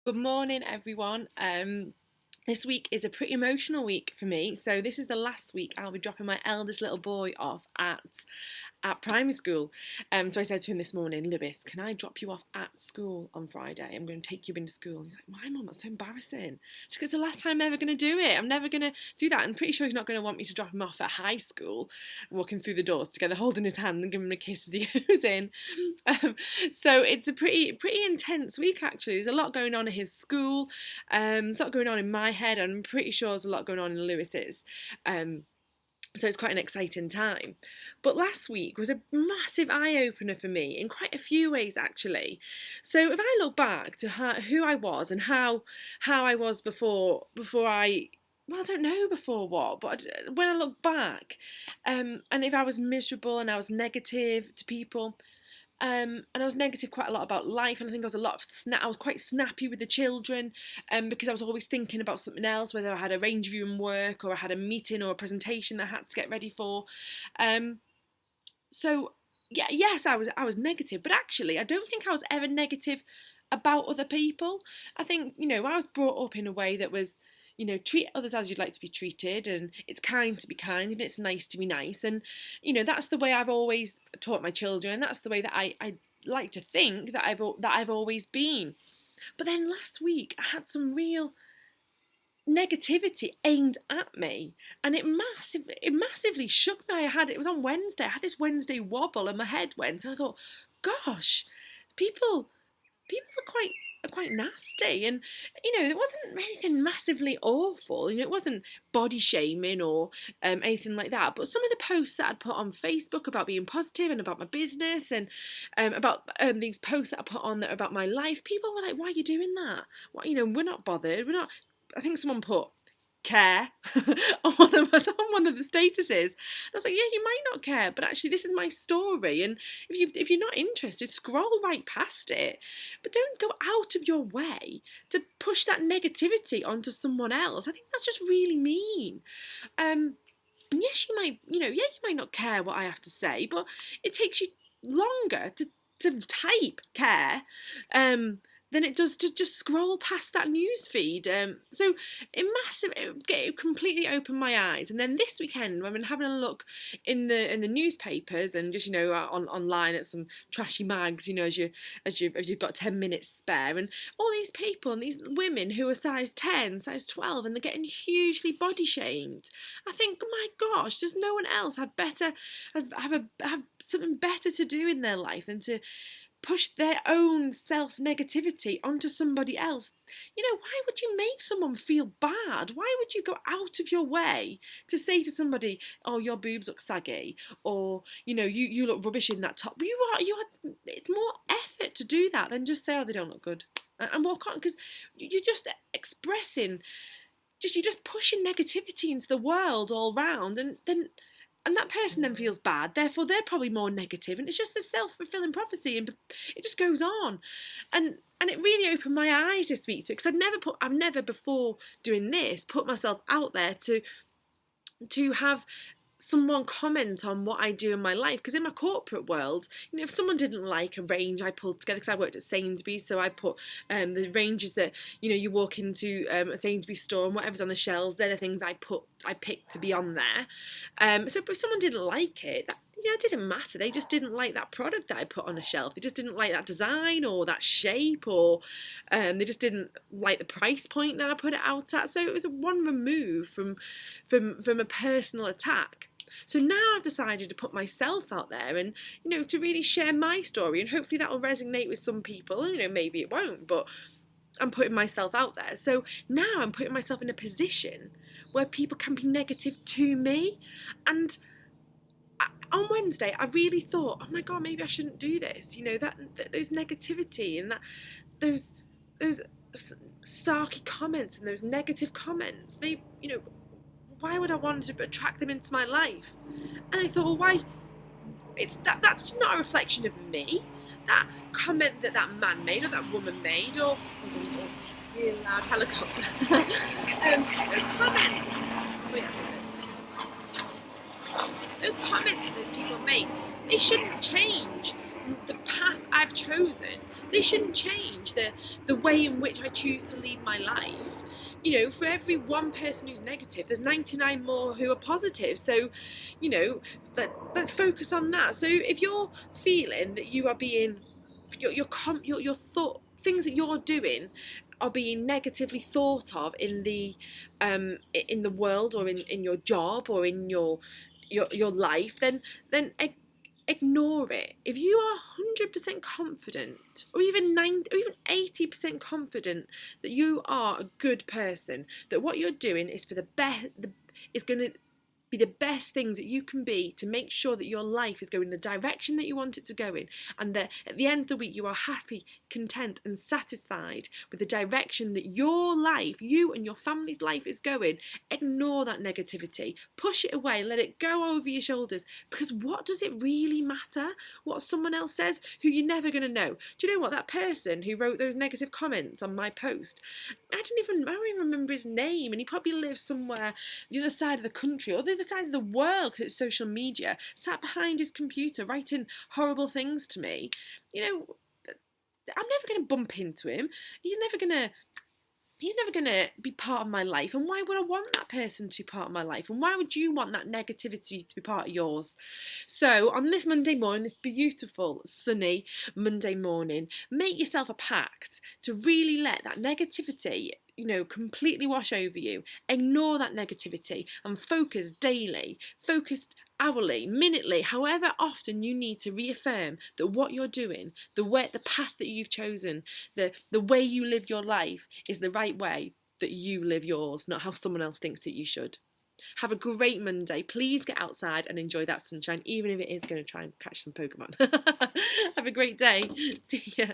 Good morning, everyone. This week is a pretty emotional week for me. So this is the last week I'll be dropping my eldest little boy off at primary school. So I said to him this morning, Lewis, can I drop you off at school on Friday? I'm going to take you into school. He's like, why, Mum? That's so embarrassing. It's because the last time I'm ever going to do it. I'm never going to do that. I'm pretty sure he's not going to want me to drop him off at high school, walking through the doors together, holding his hand and giving him a kiss as he goes in. Um, so it's a pretty intense week actually. There's a lot going on in his school. There's a lot going on in my head, and I'm pretty sure there's a lot going on in Lewis's. So it's quite an exciting time. But last week was a massive eye-opener for me in quite a few ways, actually. So if I look back to who I was and how I was before I, well, I don't know before what, but when I look back, and if I was miserable and I was negative to people, and I was negative quite a lot about life, and I think I was quite snappy with the children, because I was always thinking about something else, whether I had a range viewing work or I had a meeting or a presentation I had to get ready for. So yeah, yes, I was negative, but actually I don't think I was ever negative about other people. I think I was brought up in a way that was, treat others as you'd like to be treated, and it's kind to be kind, and it's nice to be nice, and that's the way I've always taught my children. That's the way that I like to think that I've always been. But then last week I had some real negativity aimed at me, and it massively shook me. It was on Wednesday. I had this Wednesday wobble, and my head went, and I thought, gosh, people are quite nasty. And it wasn't anything massively awful. It wasn't body shaming or anything like that, but some of the posts that I'd put on Facebook about being positive and about my business, and about these posts that I put on that about my life, people were like, why are you doing that? What, we're not bothered, we're not. I think someone put care on one of the statuses. I was like, yeah, you might not care, but actually this is my story, and if you're not interested, scroll right past it. But don't go out of your way to push that negativity onto someone else. I think that's just really mean. And yes, you might not care what I have to say, but it takes you longer to type care than it does to just scroll past that news feed. So it completely opened my eyes. And then this weekend, I've been having a look in the newspapers, and just online at some trashy mags. As you've got 10 minutes spare, and all these people and these women who are size 10, size 12, and they're getting hugely body shamed. I think, my gosh, does no one else have something better to do in their life than to push their own self-negativity onto somebody else? Why would you make someone feel bad? Why would you go out of your way to say to somebody, oh, your boobs look saggy, or you look rubbish in that top? It's more effort to do that than just say, oh, they don't look good, and walk on, because you're just you're just pushing negativity into the world all round, and that person then feels bad, therefore they're probably more negative, and it's just a self-fulfilling prophecy, and it just goes on. And it really opened my eyes this week to it, because I've never before doing this put myself out there to have someone comment on what I do in my life. Because in my corporate world, if someone didn't like a range I pulled together, because I worked at Sainsbury's, so I put the ranges that you walk into a Sainsbury's store, and whatever's on the shelves, they're the things I picked to be on there. So if someone didn't like it, it didn't matter. They just didn't like that product that I put on a shelf. They just didn't like that design or that shape, or they just didn't like the price point that I put it out at. So it was one remove from a personal attack. So now I've decided to put myself out there, and to really share my story, and hopefully that will resonate with some people. Maybe it won't, but I'm putting myself out there. So now I'm putting myself in a position where people can be negative to me. And on Wednesday, I really thought, oh my God, maybe I shouldn't do this. Those negativity, and those sarky comments, and those negative comments. Maybe, why would I want to attract them into my life? And I thought, well, why? That's not a reflection of me. That comment that man made, or that woman made, or was a really loud helicopter. Those comments. Wait, that's it. Those comments that those people make, they shouldn't change the path I've chosen They shouldn't change the way in which I choose to lead my life. For every one person who's negative, there's 99 more who are positive. So, let's focus on that. So if you're feeling that you are being, your thought, things that you're doing are being negatively thought of in the world, or in your job, or in your life, then ignore it. If you are 100% confident, or even 90, or even 80% confident that you are a good person, that what you're doing is for the best, is going to be the best things that you can be to make sure that your life is going the direction that you want it to go in, and that at the end of the week you are happy, content and satisfied with the direction that your life, you and your family's life, is going, ignore that negativity, push it away, let it go over your shoulders, because what does it really matter what someone else says who you're never going to know? Do you know what, that person who wrote those negative comments on my post, I don't even remember his name, and he probably lives somewhere the other side of the country or the other side of the world, because it's social media, sat behind his computer writing horrible things to me. I'm never going to bump into him. He's never going to be part of my life. And why would I want that person to be part of my life? And why would you want that negativity to be part of yours? So on this Monday morning, this beautiful, sunny Monday morning, make yourself a pact to really let that negativity, completely wash over you. Ignore that negativity and focus daily, focus hourly, minutely, however often you need to reaffirm that what you're doing, the path that you've chosen, the way you live your life is the right way that you live yours, not how someone else thinks that you should. Have a great Monday. Please get outside and enjoy that sunshine, even if it is going to try and catch some Pokemon. Have a great day. See ya.